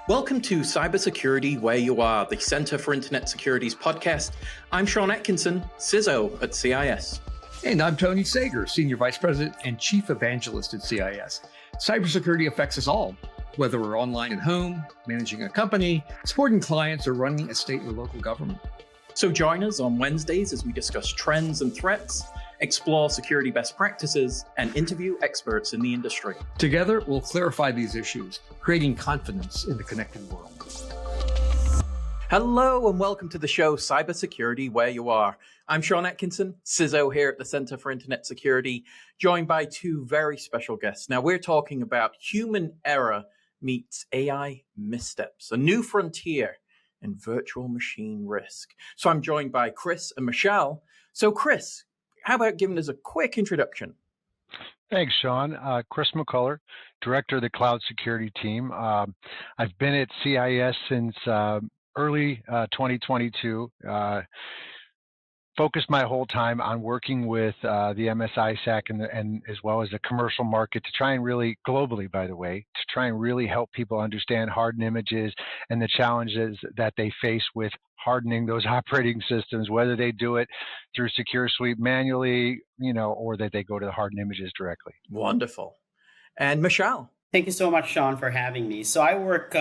Welcome to Cybersecurity Where You Are, the Center for Internet Security's podcast. I'm Sean Atkinson, CISO at CIS. And I'm Tony Sager, Senior Vice President and Chief Evangelist at CIS. Cybersecurity affects us all, whether we're online at home, managing a company, supporting clients, or running a state or local government. So join us on Wednesdays as we discuss trends and threats, explore security best practices, and interview experts in the industry. Together, we'll clarify these issues, creating confidence in the connected world. Hello and welcome to the show Cybersecurity Where You Are. I'm Sean Atkinson, CISO here at the Center for Internet Security, joined by two very special guests. Now we're talking about human error meets AI missteps, a new frontier in virtual machine risk. So I'm joined by Chris and Mishal. So Chris, how about giving us a quick introduction? Thanks, Sean. Chris McCullough, Director of the Cloud Security Team. I've been at CIS since early 2022. Focused my whole time on working with the MSISAC and as well as the commercial market to try and really, globally by the way, to try and really help people understand hardened images and the challenges that they face with hardening those operating systems, whether they do it through Secure Suite manually, or that they go to the hardened images directly. Wonderful. And Mishal. Thank you so much, Sean, for having me. So I work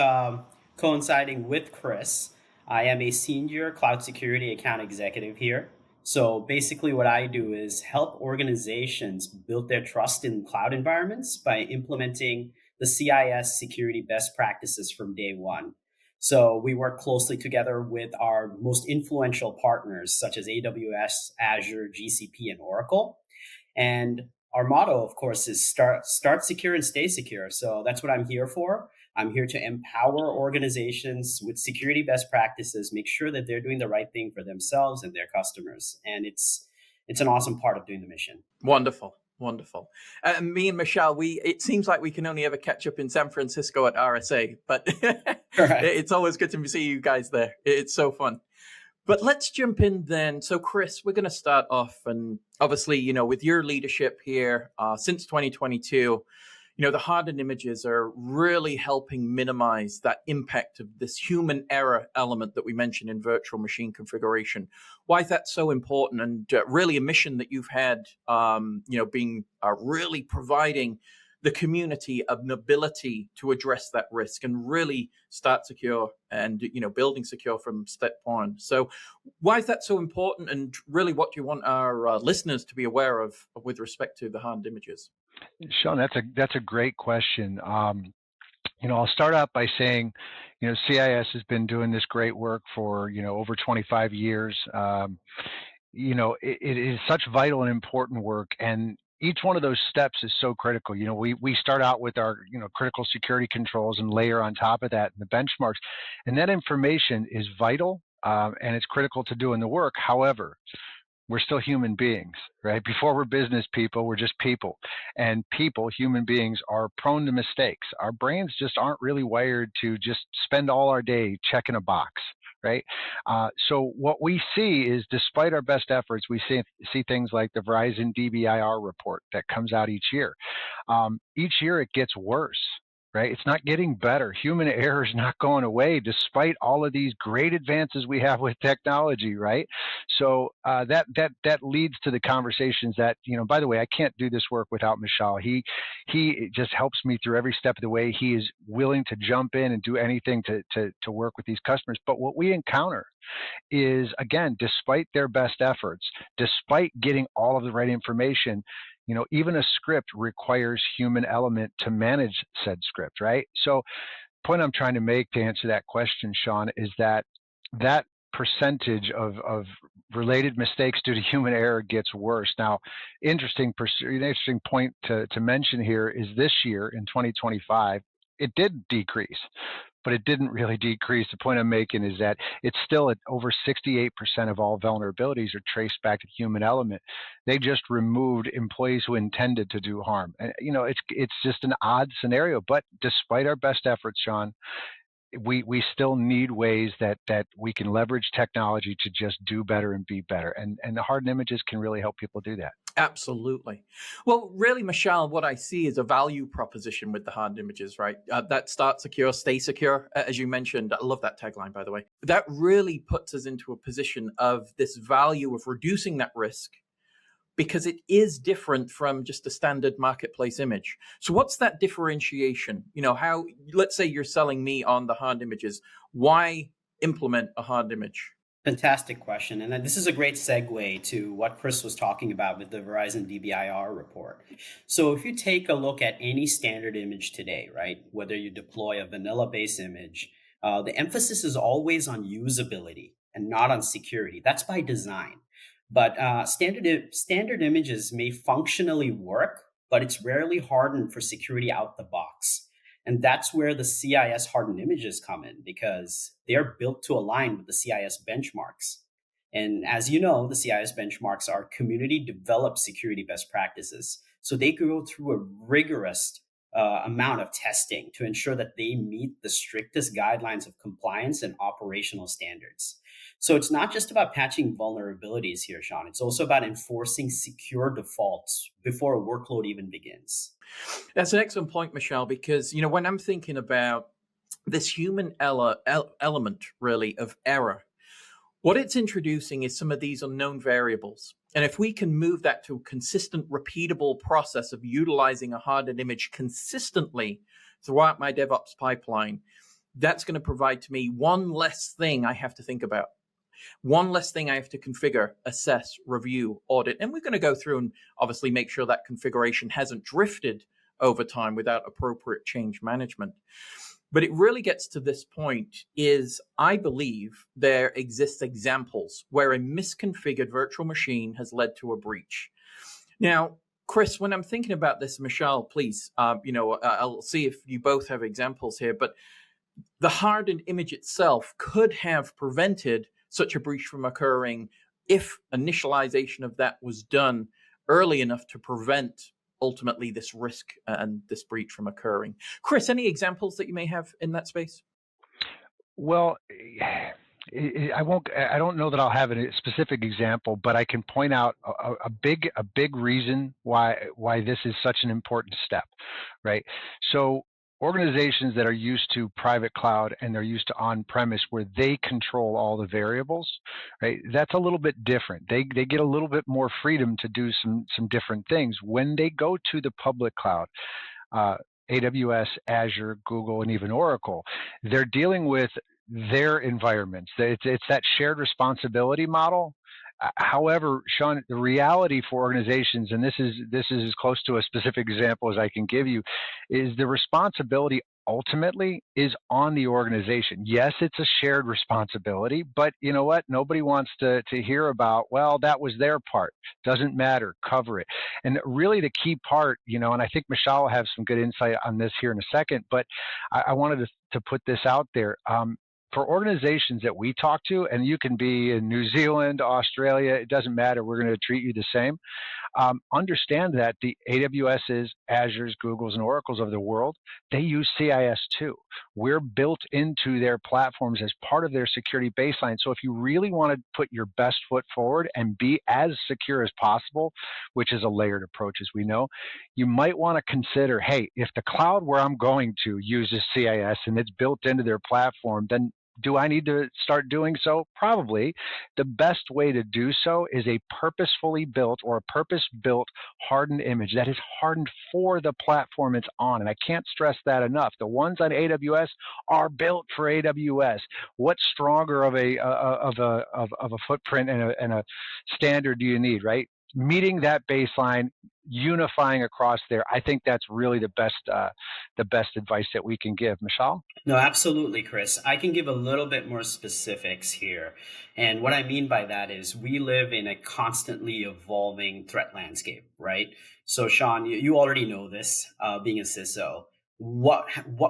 coinciding with Chris. I am a senior cloud security account executive here. So basically what I do is help organizations build their trust in cloud environments by implementing the CIS security best practices from day one. So we work closely together with our most influential partners, such as AWS, Azure, GCP, and Oracle. And our motto, of course, is start secure and stay secure. So that's what I'm here for. I'm here to empower organizations with security best practices, make sure that they're doing the right thing for themselves and their customers. And it's an awesome part of doing the mission. Wonderful. Wonderful. Me and Mishal, it seems like we can only ever catch up in San Francisco at RSA, but It's always good to see you guys there. It's so fun. But let's jump in then. So Chris, we're going to start off, and obviously, with your leadership here since 2022, the hardened images are really helping minimize that impact of this human error element that we mentioned in virtual machine configuration. Why is that so important? And really a mission that you've had, being really providing the community an ability to address that risk and really start secure and, building secure from step one. So why is that so important? And really what do you want our listeners to be aware of with respect to the hardened images? Sean, that's a great question. I'll start out by saying, CIS has been doing this great work for, over 25 years. It is such vital and important work, and each one of those steps is so critical. We start out with our, critical security controls and layer on top of that the benchmarks, and that information is vital and it's critical to doing the work. However, we're still human beings, right? Before we're business people, we're just people. And people, human beings, are prone to mistakes. Our brains just aren't really wired to just spend all our day checking a box, right? So what we see is, despite our best efforts, we see things like the Verizon DBIR report that comes out each year. Each year it gets worse. Right? It's not getting better. Human error is not going away despite all of these great advances we have with technology, right? So that leads to the conversations that, by the way, I can't do this work without Mishal. He just helps me through every step of the way. He is willing to jump in and do anything to work with these customers. But what we encounter is, again, despite their best efforts, despite getting all of the right information, even a script requires human element to manage said script, right? So the point I'm trying to make to answer that question, Sean, is that percentage of related mistakes due to human error gets worse. Now, interesting point to mention here is this year in 2025, it did decrease, but it didn't really decrease. The point I'm making is that it's still at over 68% of all vulnerabilities are traced back to the human element. They just removed employees who intended to do harm. And, it's just an odd scenario, but despite our best efforts, Sean, we still need ways that we can leverage technology to just do better and be better. And the hardened images can really help people do that. Absolutely. Well, really, Mishal, what I see is a value proposition with the hardened images, right? That start secure, stay secure, as you mentioned. I love that tagline, by the way. That really puts us into a position of this value of reducing that risk, because it is different from just a standard marketplace image. So what's that differentiation? How, let's say you're selling me on the hardened images. Why implement a hardened image? Fantastic question. And this is a great segue to what Chris was talking about with the Verizon DBIR report. So if you take a look at any standard image today, right, whether you deploy a vanilla base image, the emphasis is always on usability and not on security. That's by design. But standard images may functionally work, but it's rarely hardened for security out the box. And that's where the CIS hardened images come in, because they're built to align with the CIS benchmarks. And as you know, the CIS benchmarks are community developed security best practices. So they go through a rigorous amount of testing to ensure that they meet the strictest guidelines of compliance and operational standards. So it's not just about patching vulnerabilities here, Sean. It's also about enforcing secure defaults before a workload even begins. That's an excellent point, Mishal, because, when I'm thinking about this human element, really, of error, what it's introducing is some of these unknown variables. And if we can move that to a consistent, repeatable process of utilizing a hardened image consistently throughout my DevOps pipeline, that's going to provide to me one less thing I have to think about. One less thing I have to configure, assess, review, audit. And we're going to go through and obviously make sure that configuration hasn't drifted over time without appropriate change management. But it really gets to this point is, I believe there exists examples where a misconfigured virtual machine has led to a breach. Now, Chris, when I'm thinking about this, Mishal, please, I'll see if you both have examples here, but the hardened image itself could have prevented such a breach from occurring if initialization of that was done early enough to prevent ultimately this risk and this breach from occurring. Chris, any examples that you may have in that space? Well, I don't know that I'll have a specific example, but I can point out a big reason why this is such an important step, right? So organizations that are used to private cloud and they're used to on-premise where they control all the variables, right? That's a little bit different. They get a little bit more freedom to do some different things. When they go to the public cloud, AWS, Azure, Google, and even Oracle, they're dealing with their environments. It's that shared responsibility model. However, Sean, the reality for organizations, and this is as close to a specific example as I can give you, is the responsibility ultimately is on the organization. Yes, it's a shared responsibility, but you know what? Nobody wants to hear about, well, that was their part. Doesn't matter, cover it. And really the key part, and I think Mishal will have some good insight on this here in a second, but I wanted to put this out there. For organizations that we talk to, and you can be in New Zealand, Australia, it doesn't matter, we're going to treat you the same. Understand that the AWS's, Azure's, Google's, and Oracle's of the world, they use CIS too. We're built into their platforms as part of their security baseline. So if you really want to put your best foot forward and be as secure as possible, which is a layered approach as we know, you might want to consider, hey, if the cloud where I'm going to uses CIS and it's built into their platform, then do I need to start doing so? Probably. The best way to do so is a purposefully built or a purpose-built hardened image that is hardened for the platform it's on. And I can't stress that enough. The ones on AWS are built for AWS. What's stronger of a footprint and a standard do you need, right? Meeting that baseline, unifying across there, I think that's really the best advice that we can give. Mishal? No, absolutely, Chris. I can give a little bit more specifics here. And what I mean by that is we live in a constantly evolving threat landscape, right? So Sean, you already know this, being a CISO. What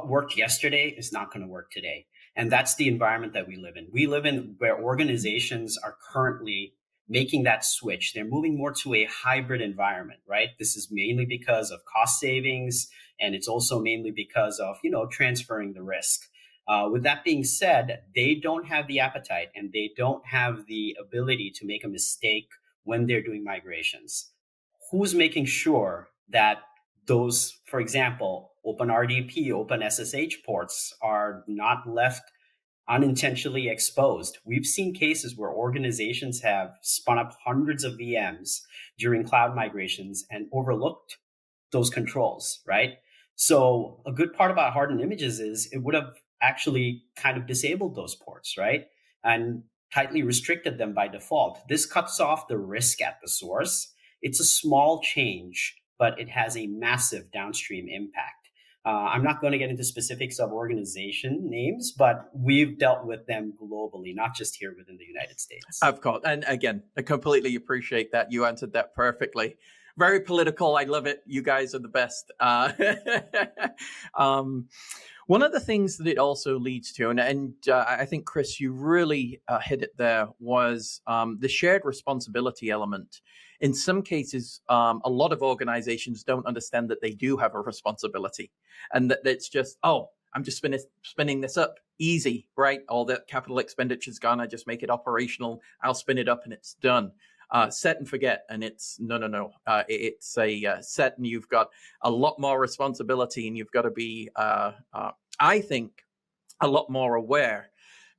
worked yesterday is not going to work today. And that's the environment that we live in. We live in where organizations are currently making that switch. They're moving more to a hybrid environment, right? This is mainly because of cost savings, and it's also mainly because of, transferring the risk. With that being said, they don't have the appetite and they don't have the ability to make a mistake when they're doing migrations. Who's making sure that those, for example, OpenRDP, OpenSSH ports are not left unintentionally exposed? We've seen cases where organizations have spun up hundreds of VMs during cloud migrations and overlooked those controls, right? So a good part about hardened images is it would have actually kind of disabled those ports, right? And tightly restricted them by default. This cuts off the risk at the source. It's a small change, but it has a massive downstream impact. I'm not going to get into specifics of organization names, but we've dealt with them globally, not just here within the United States. Of course. And again, I completely appreciate that. You answered that perfectly. Very political. I love it. You guys are the best. One of the things that it also leads to, and I think, Chris, you really hit it there, was the shared responsibility element. In some cases, a lot of organizations don't understand that they do have a responsibility, and that it's just, oh, I'm just spinning this up easy, right? All that capital expenditure's gone. I just make it operational. I'll spin it up and it's done. Set and forget. And it's no. It's a set, and you've got a lot more responsibility, and you've got to be, I think, a lot more aware.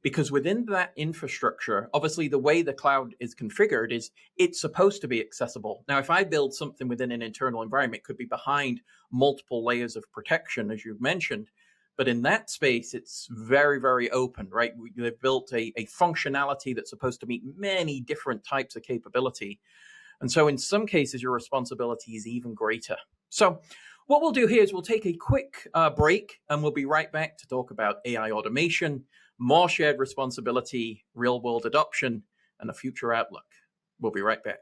Because within that infrastructure, obviously the way the cloud is configured is it's supposed to be accessible. Now, if I build something within an internal environment, it could be behind multiple layers of protection, as you've mentioned. But in that space, it's very, very open, right? They've built a functionality that's supposed to meet many different types of capability. And so in some cases, your responsibility is even greater. So what we'll do here is we'll take a quick break, and we'll be right back to talk about AI automation, more shared responsibility, real-world adoption, and a future outlook. We'll be right back.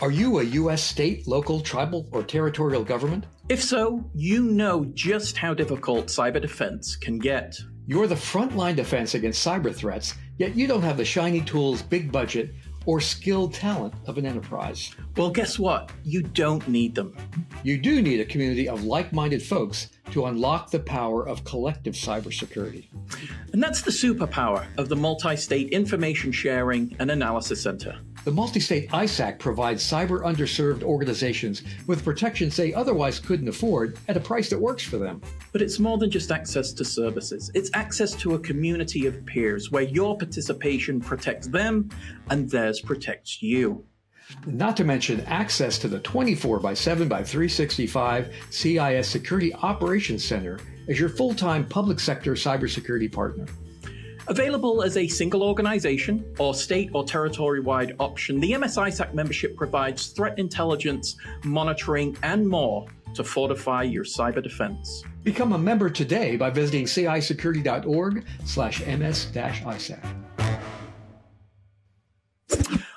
Are you a U.S. state, local, tribal, or territorial government? If so, you know just how difficult cyber defense can get. You're the frontline defense against cyber threats, yet you don't have the shiny tools, big budget, or skilled talent of an enterprise. Well, guess what? You don't need them. You do need a community of like-minded folks to unlock the power of collective cybersecurity. And that's the superpower of the Multi-State Information Sharing and Analysis Center. The multi-state ISAC provides cyber underserved organizations with protections they otherwise couldn't afford at a price that works for them. But it's more than just access to services. It's access to a community of peers where your participation protects them and theirs protects you. Not to mention access to the 24/7/365 CIS Security Operations Center as your full-time public sector cybersecurity partner. Available as a single organization or state or territory-wide option, the MS-ISAC membership provides threat intelligence, monitoring, and more to fortify your cyber defense. Become a member today by visiting cisecurity.org/ms-ISAC.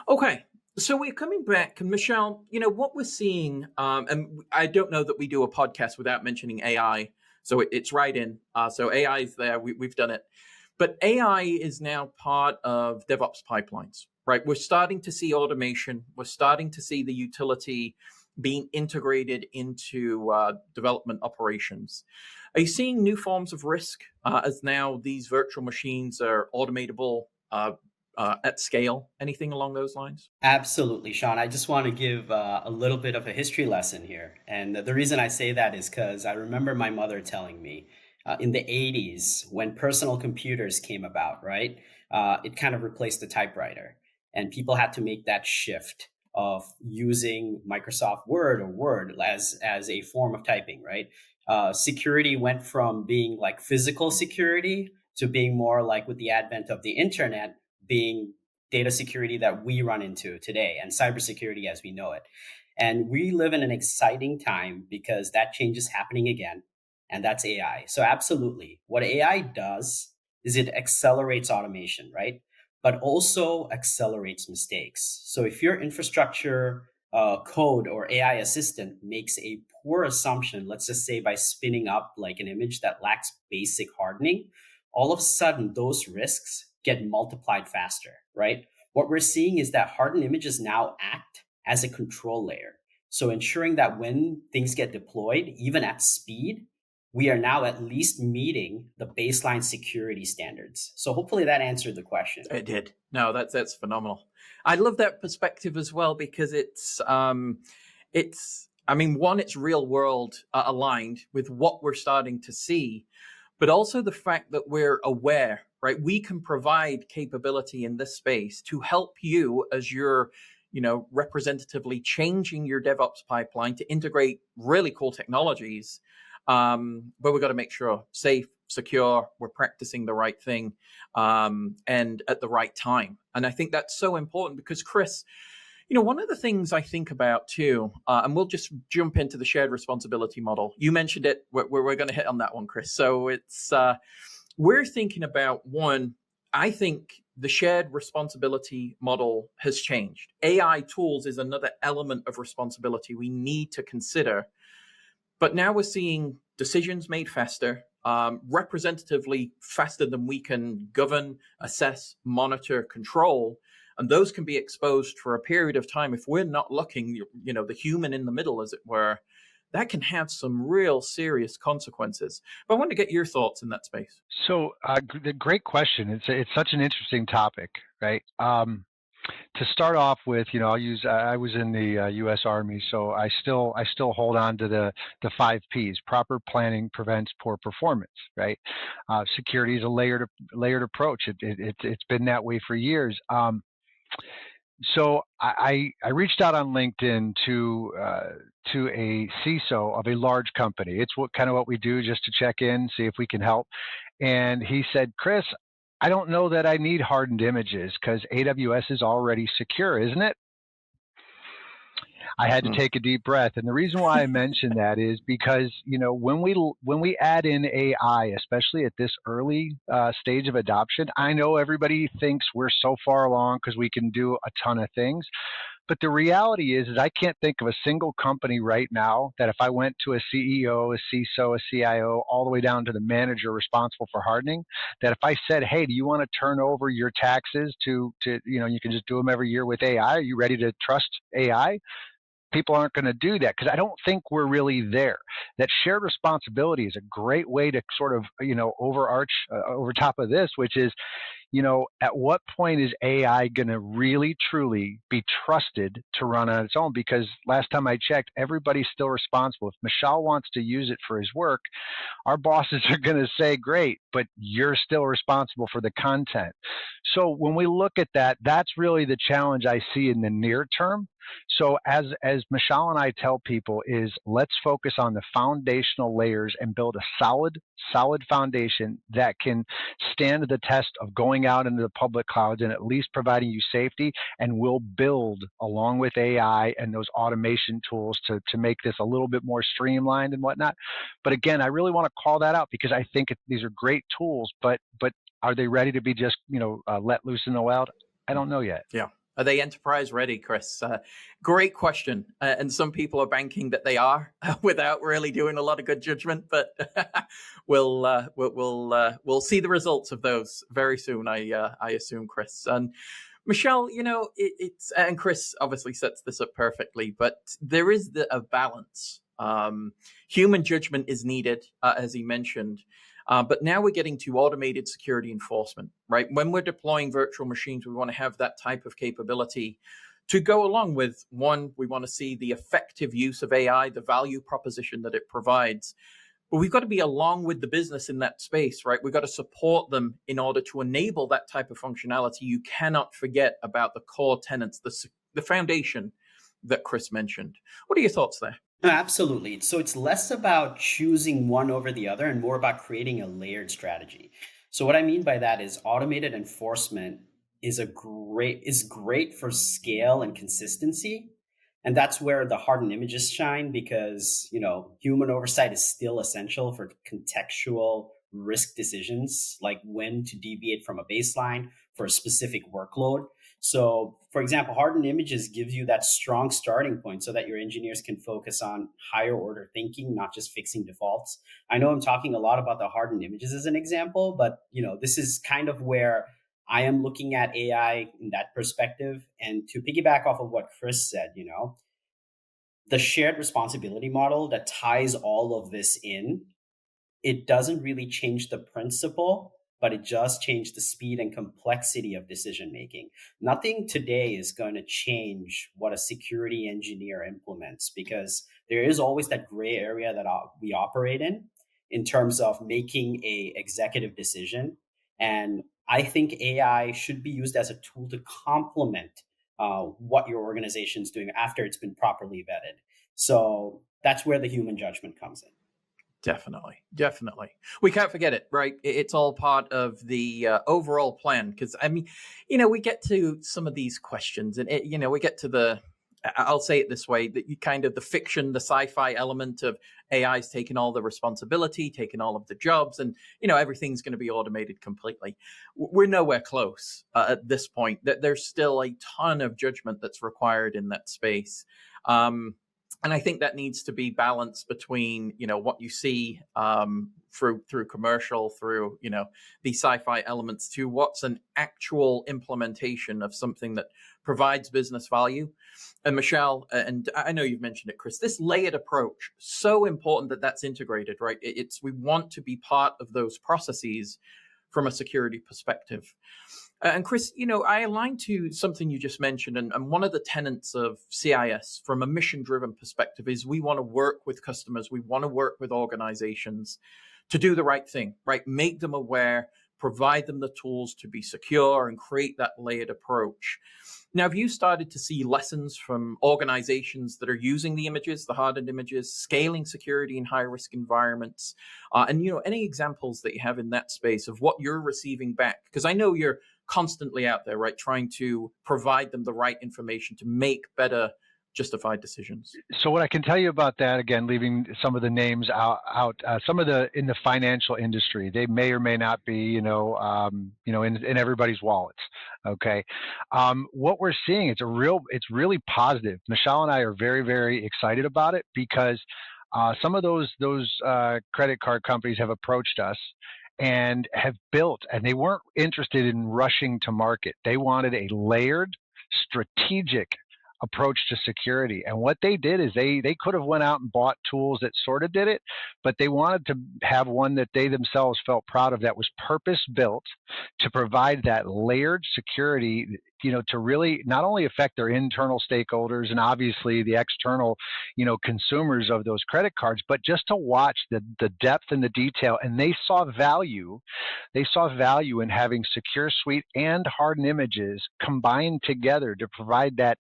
Okay, so we're coming back, and Mishal, what we're seeing, and I don't know that we do a podcast without mentioning AI, so it's right in. So AI is there, we've done it. But AI is now part of DevOps pipelines, right? We're starting to see automation. We're starting to see the utility being integrated into development operations. Are you seeing new forms of risk as now these virtual machines are automatable at scale? Anything along those lines? Absolutely, Sean. I just want to give a little bit of a history lesson here. And the reason I say that is because I remember my mother telling me, in the 80s, when personal computers came about, right? It kind of replaced the typewriter. And people had to make that shift of using Microsoft Word or Word as a form of typing, right? Security went from being like physical security to being more like, with the advent of the internet, being data security that we run into today and cybersecurity as we know it. And we live in an exciting time because that change is happening again. And that's AI. So absolutely. What AI does is it accelerates automation, right? But also accelerates mistakes. So if your infrastructure code or AI assistant makes a poor assumption, let's just say by spinning up like an image that lacks basic hardening, all of a sudden those risks get multiplied faster, right? What we're seeing is that hardened images now act as a control layer. So ensuring that when things get deployed, even at speed, we are now at least meeting the baseline security standards. So hopefully that answered the question. It did. No, that's phenomenal. I love that perspective as well, because it's I mean, one, it's real world aligned with what we're starting to see, but also the fact that we're aware, right? We can provide capability in this space to help you as you're, representatively changing your DevOps pipeline to integrate really cool technologies. But we've got to make sure safe, secure, we're practicing the right thing, and at the right time. And I think that's so important because, Chris, one of the things I think about too, and we'll just jump into the shared responsibility model. You mentioned it. We're going to hit on that one, Chris. So we're thinking about one. I think the shared responsibility model has changed. AI tools is another element of responsibility we need to consider. But now we're seeing decisions made faster, representatively faster than we can govern, assess, monitor, control. And those can be exposed for a period of time. If we're not looking, the human in the middle, as it were, that can have some real serious consequences. But I want to get your thoughts in that space. So, the great question. It's such an interesting topic, right? To start off with, I was in the U.S. Army, so I still hold on to the 5 Ps. Proper planning prevents poor performance, right? Security is a layered approach. It's been that way for years. So I reached out on LinkedIn to a CISO of a large company. It's what we do, just to check in, see if we can help. And he said, Chris, I don't know that I need hardened images because AWS is already secure, isn't it? I had to take a deep breath. And the reason why I mention that is because, when we add in AI, especially at this early stage of adoption, I know everybody thinks we're so far along because we can do a ton of things. But the reality is I can't think of a single company right now that if I went to a CEO, a CISO, a CIO, all the way down to the manager responsible for hardening, that if I said, hey, do you want to turn over your taxes to you can just do them every year with AI? Are you ready to trust AI? People aren't going to do that because I don't think we're really there. That shared responsibility is a great way to sort of, overarch over top of this, which is, at what point is AI going to really, truly be trusted to run on its own? Because last time I checked, everybody's still responsible. If Mishal wants to use it for his work, our bosses are going to say, great, but you're still responsible for the content. So when we look at that, that's really the challenge I see in the near term. So as Mishal and I tell people is let's focus on the foundational layers and build a solid foundation that can stand the test of going out into the public clouds and at least providing you safety, and we'll build along with AI and those automation tools to make this a little bit more streamlined and whatnot. But again, I really want to call that out because I think these are great tools, but are they ready to be just let loose in the wild? I don't know yet. Yeah. Are they enterprise ready, Chris? Great question. And some people are banking that they are without really doing a lot of good judgment, but we'll see the results of those very soon, I assume, Chris. And Mishal, it's and Chris obviously sets this up perfectly, but there is a balance. Human judgment is needed, as he mentioned. But now we're getting to automated security enforcement, right? When we're deploying virtual machines, we want to have that type of capability to go along with one. We want to see the effective use of AI, the value proposition that it provides. But we've got to be along with the business in that space, right? We've got to support them in order to enable that type of functionality. You cannot forget about the core tenets, the foundation that Chris mentioned. What are your thoughts there? No, absolutely. So it's less about choosing one over the other and more about creating a layered strategy. So what I mean by that is automated enforcement is great for scale and consistency. And that's where the hardened images shine because, human oversight is still essential for contextual risk decisions, like when to deviate from a baseline for a specific workload. So, for example, hardened images gives you that strong starting point so that your engineers can focus on higher order thinking, not just fixing defaults. I know I'm talking a lot about the hardened images as an example, but this is kind of where I am looking at AI in that perspective. And to piggyback off of what Chris said, the shared responsibility model that ties all of this in it doesn't really change the principle, but it does change the speed and complexity of decision making. Nothing today is going to change what a security engineer implements, because there is always that gray area that we operate in terms of making a executive decision. And I think AI should be used as a tool to complement what your organization is doing after it's been properly vetted. So that's where the human judgment comes in. Definitely, definitely. We can't forget it, right? It's all part of the overall plan. Because I mean, we get to some of these questions, and we get to I'll say it this way: that you kind of the fiction, the sci-fi element of AI's taking all the responsibility, taking all of the jobs, and everything's going to be automated completely. We're nowhere close at this point. That there's still a ton of judgment that's required in that space. And I think that needs to be balanced between, what you see through commercial, through, the sci-fi elements, to what's an actual implementation of something that provides business value. And Mishal, and I know you've mentioned it, Chris, this layered approach, so important that that's integrated, right? We want to be part of those processes from a security perspective. And Chris, I align to something you just mentioned, and one of the tenets of CIS from a mission-driven perspective is we want to work with customers, we want to work with organizations to do the right thing, right? Make them aware, provide them the tools to be secure, and create that layered approach. Now, have you started to see lessons from organizations that are using the images, the hardened images, scaling security in high-risk environments? And any examples that you have in that space of what you're receiving back? Because I know you're constantly out there, right, trying to provide them the right information to make better, justified decisions. So what I can tell you about that, again, leaving some of the names out, some of the in the financial industry, they may or may not be, in everybody's wallets. Okay, what we're seeing, it's really positive. Mishal and I are very, very excited about it, because some of those credit card companies have approached us and have built, and they weren't interested in rushing to market. They wanted a layered, strategic approach to security. And what they did is they could have went out and bought tools that sort of did it, but they wanted to have one that they themselves felt proud of, that was purpose built to provide that layered security, to really not only affect their internal stakeholders and obviously the external, consumers of those credit cards, but just to watch the depth and the detail. And they saw value in having Secure Suite and hardened images combined together to provide that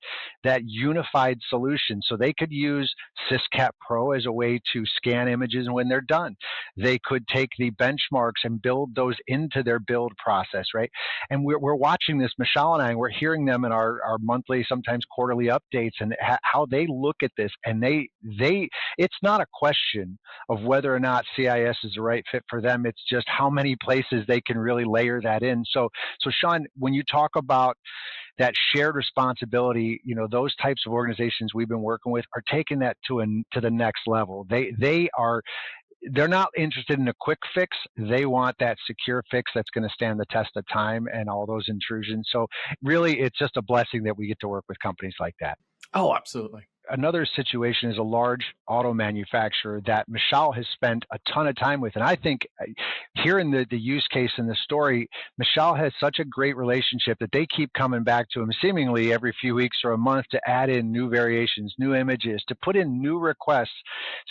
unified solution. So they could use Syscap Pro as a way to scan images when they're done. They could take the benchmarks and build those into their build process, right? And we're watching this, Mishal and I, and we're hearing them in our monthly, sometimes quarterly updates, and how they look at this. And it's not a question of whether or not CIS is the right fit for them. It's just how many places they can really layer that in. So Sean, when you talk about that shared responsibility, those types of organizations we've been working with are taking that to the next level. They're not interested in a quick fix. They want that secure fix that's going to stand the test of time and all those intrusions. So really, it's just a blessing that we get to work with companies like that. Oh, absolutely. Another situation is a large auto manufacturer that Mishal has spent a ton of time with. And I think hearing the use case in the story, Mishal has such a great relationship that they keep coming back to him seemingly every few weeks or a month to add in new variations, new images, to put in new requests.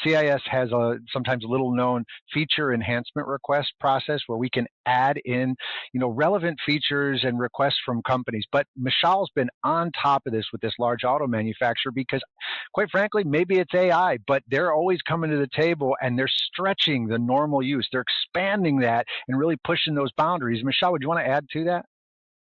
CIS has sometimes a little known feature enhancement request process where we can add in, relevant features and requests from companies. But Mishal's been on top of this with this large auto manufacturer because, quite frankly, maybe it's AI, but they're always coming to the table and they're stretching the normal use. They're expanding that and really pushing those boundaries. Mishal, would you want to add to that?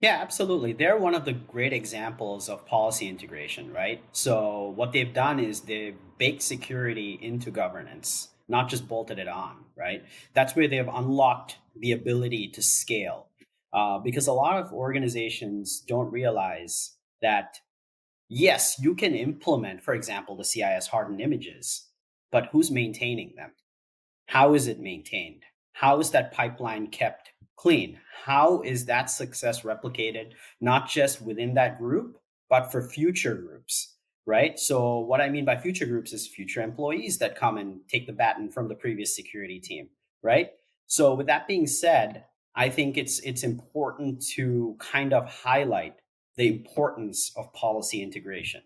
Yeah, absolutely. They're one of the great examples of policy integration, right? So what they've done is they've baked security into governance, not just bolted it on, right? That's where they've unlocked the ability to scale. Because a lot of organizations don't realize that, yes, you can implement, for example, the CIS hardened images, but who's maintaining them? How is it maintained? How is that pipeline kept clean? How is that success replicated, not just within that group, but for future groups, right? So what I mean by future groups is future employees that come and take the baton from the previous security team, right? So with that being said, I think it's important to kind of highlight the importance of policy integration.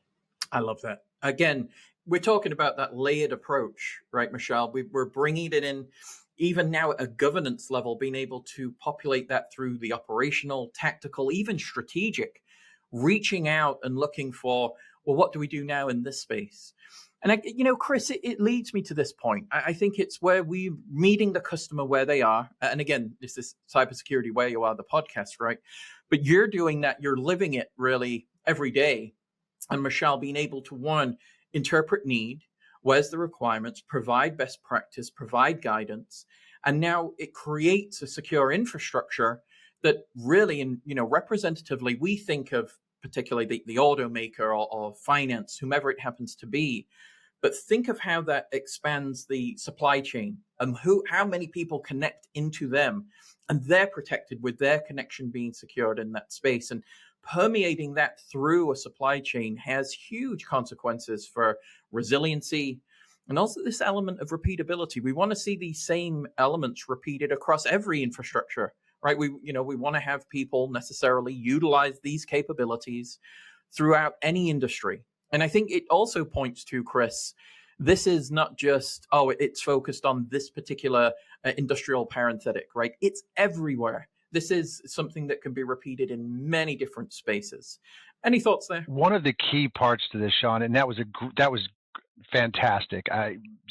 I love that. Again, we're talking about that layered approach, right, Mishal? We're bringing it in even now at a governance level, being able to populate that through the operational, tactical, even strategic, reaching out and looking for, well, what do we do now in this space? And, Chris, it leads me to this point. I think it's where we're meeting the customer where they are. And again, this is Cybersecurity Where You Are, the podcast, right? But you're doing that. You're living it really every day. And Mishal, being able to, one, interpret need, where's the requirements, provide best practice, provide guidance. And now it creates a secure infrastructure that really, representatively, we think of particularly the automaker or finance, whomever it happens to be. But think of how that expands the supply chain and how many people connect into them, and they're protected with their connection being secured in that space. And permeating that through a supply chain has huge consequences for resiliency and also this element of repeatability. We want to see these same elements repeated across every infrastructure, right? We want to have people necessarily utilize these capabilities throughout any industry. And I think it also points to, Chris, this is not just, it's focused on this particular industrial parenthetic, right? It's everywhere. This is something that can be repeated in many different spaces. Any thoughts there? One of the key parts to this, Sean, and that was fantastic.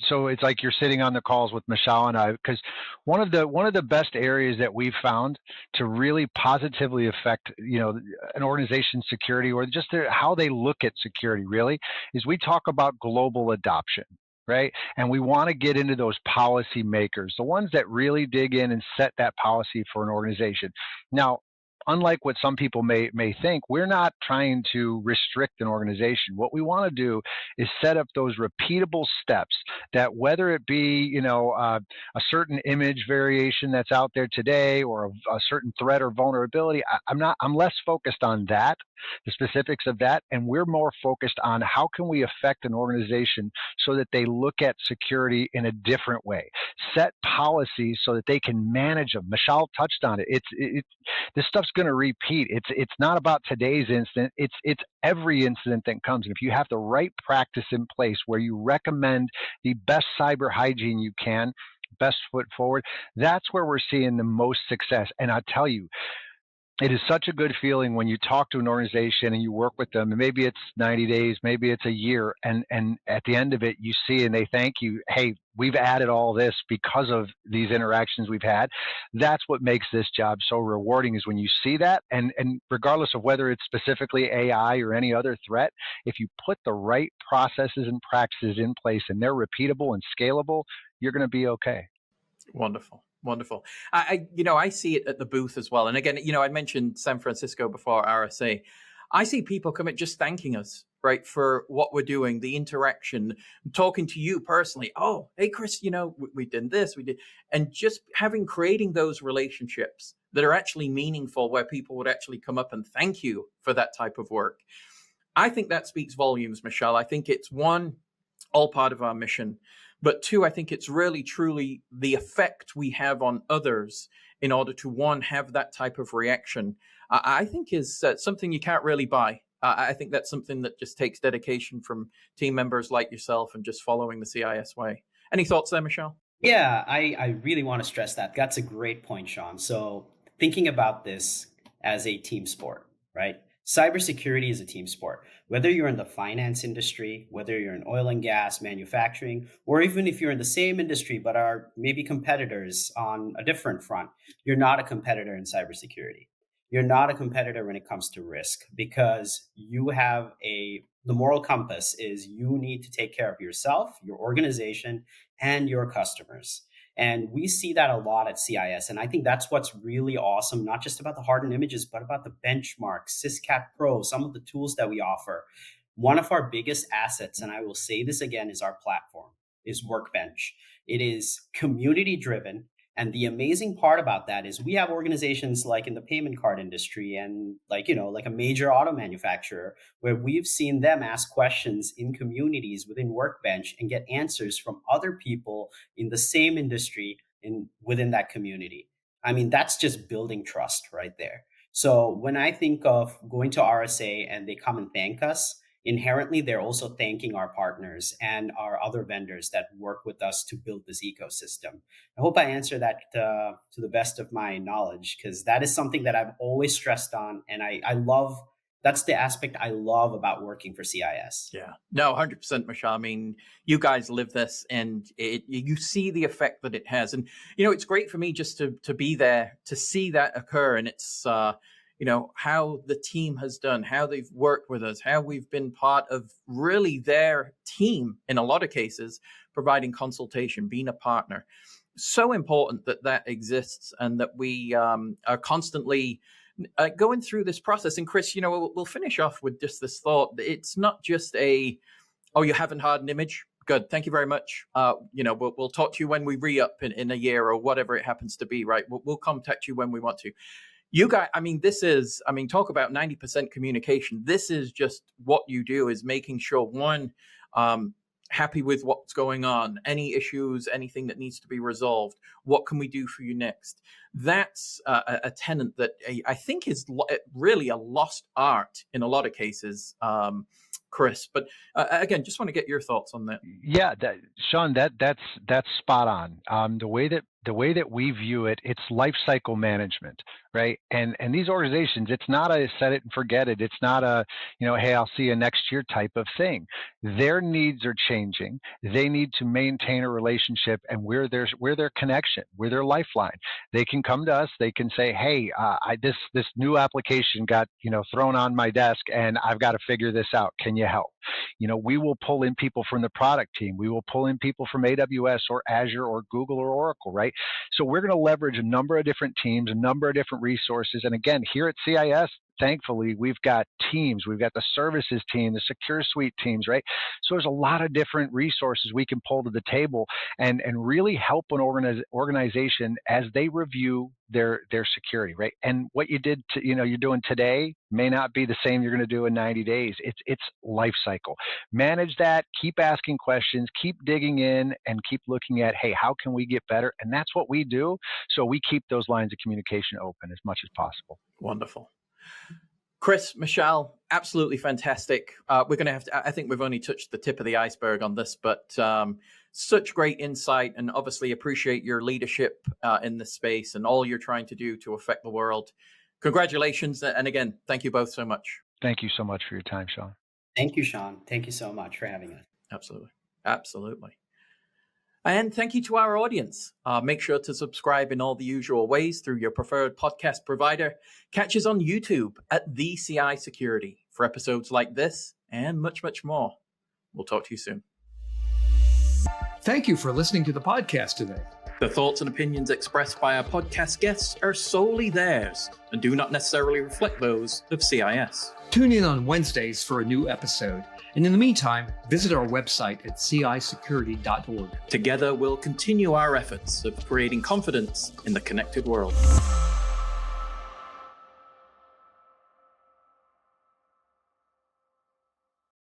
So it's like you're sitting on the calls with Mishal and I, because one of the best areas that we've found to really positively affect, an organization's security or just how they look at security really is we talk about global adoption. Right. And we want to get into those policy makers, the ones that really dig in and set that policy for an organization. Now, unlike what some people may think, we're not trying to restrict an organization. What we want to do is set up those repeatable steps that whether it be, a certain image variation that's out there today or a certain threat or vulnerability, I'm less focused on that, the specifics of that, and we're more focused on how can we affect an organization so that they look at security in a different way, set policies so that they can manage them. Mishal touched on it. This stuff's going to repeat. It's not about today's incident. It's every incident that comes. And if you have the right practice in place where you recommend the best cyber hygiene you can, best foot forward, that's where we're seeing the most success. And I tell you, it is such a good feeling when you talk to an organization and you work with them, and maybe it's 90 days, maybe it's a year, and at the end of it, you see and they thank you, hey, we've added all this because of these interactions we've had. That's what makes this job so rewarding, is when you see that, and regardless of whether it's specifically AI or any other threat, if you put the right processes and practices in place and they're repeatable and scalable, you're going to be okay. Wonderful. Wonderful. I see it at the booth as well. And again, I mentioned San Francisco before, RSA. I see people coming just thanking us, right, for what we're doing, the interaction, talking to you personally. Oh, hey, Chris, we did this, we did. And just creating those relationships that are actually meaningful, where people would actually come up and thank you for that type of work. I think that speaks volumes, Mishal. I think it's, one, all part of our mission. But two, I think it's really, truly the effect we have on others in order to, one, have that type of reaction, I think is something you can't really buy. I think that's something that just takes dedication from team members like yourself and just following the CIS way. Any thoughts there, Mishal? Yeah, I really want to stress that. That's a great point, Sean. So thinking about this as a team sport, right? Cybersecurity is a team sport. Whether you're in the finance industry, whether you're in oil and gas, manufacturing, or even if you're in the same industry but are maybe competitors on a different front, you're not a competitor in cybersecurity. You're not a competitor when it comes to risk, because you have the moral compass is you need to take care of yourself, your organization, and your customers. And we see that a lot at CIS. And I think that's what's really awesome, not just about the hardened images, but about the benchmark, Syscat Pro, some of the tools that we offer. One of our biggest assets, and I will say this again, is our platform, is Workbench. It is community driven. And the amazing part about that is we have organizations like in the payment card industry and like a major auto manufacturer, where we've seen them ask questions in communities within Workbench and get answers from other people in the same industry within that community. I mean, that's just building trust right there. So when I think of going to RSA and they come and thank us, inherently, they're also thanking our partners and our other vendors that work with us to build this ecosystem. I hope I answer that to the best of my knowledge, because that is something that I've always stressed on. And I love, that's the aspect I love about working for CIS. Yeah, no, 100%, Mishal. I mean, you guys live this and you see the effect that it has. And, it's great for me just to be there, to see that occur. And it's, how the team has done, how they've worked with us, how we've been part of really their team in a lot of cases, providing consultation, being a partner. So important that exists and that we are constantly going through this process. And Chris, we'll finish off with just this thought. It's not just you haven't had an image. Good. Thank you very much. We'll talk to you when we re-up in a year or whatever it happens to be, right? We'll contact you when we want to. You guys, talk about 90% communication. This is just what you do, is making sure, one, happy with what's going on, any issues, anything that needs to be resolved. What can we do for you next? That's a tenet that I think is really a lost art in a lot of cases, Chris. But again, just want to get your thoughts on that. Yeah, Sean, that's spot on. The way that we view it, it's lifecycle management, right? And these organizations, it's not a set it and forget it. It's not a, hey, I'll see you next year type of thing. Their needs are changing. They need to maintain a relationship, and we're their connection, we're their lifeline. They can come to us. They can say, hey, this new application got thrown on my desk, and I've got to figure this out. Can you help? We will pull in people from the product team. We will pull in people from AWS or Azure or Google or Oracle, right? So we're going to leverage a number of different teams, a number of different resources. And again, here at CIS, thankfully, we've got teams. We've got the services team, the secure suite teams, right? So there's a lot of different resources we can pull to the table and really help an organization as they review their security, right? And what you did, you're doing today may not be the same you're going to do in 90 days. It's life cycle. Manage that, keep asking questions, keep digging in, and keep looking at, hey, how can we get better? And that's what we do. So we keep those lines of communication open as much as possible. Wonderful. Chris, Mishal, absolutely fantastic. We're going to have to, I think we've only touched the tip of the iceberg on this, but such great insight, and obviously appreciate your leadership in this space and all you're trying to do to affect the world. Congratulations. And again, thank you both so much. Thank you so much for your time, Sean. Thank you, Sean. Thank you so much for having us. Absolutely. Absolutely. And thank you to our audience. Make sure to subscribe in all the usual ways through your preferred podcast provider. Catch us on YouTube at The CI Security for episodes like this and much, much more. We'll talk to you soon. Thank you for listening to the podcast today. The thoughts and opinions expressed by our podcast guests are solely theirs and do not necessarily reflect those of CIS. Tune in on Wednesdays for a new episode. And in the meantime, visit our website at cisecurity.org. Together, we'll continue our efforts of creating confidence in the connected world.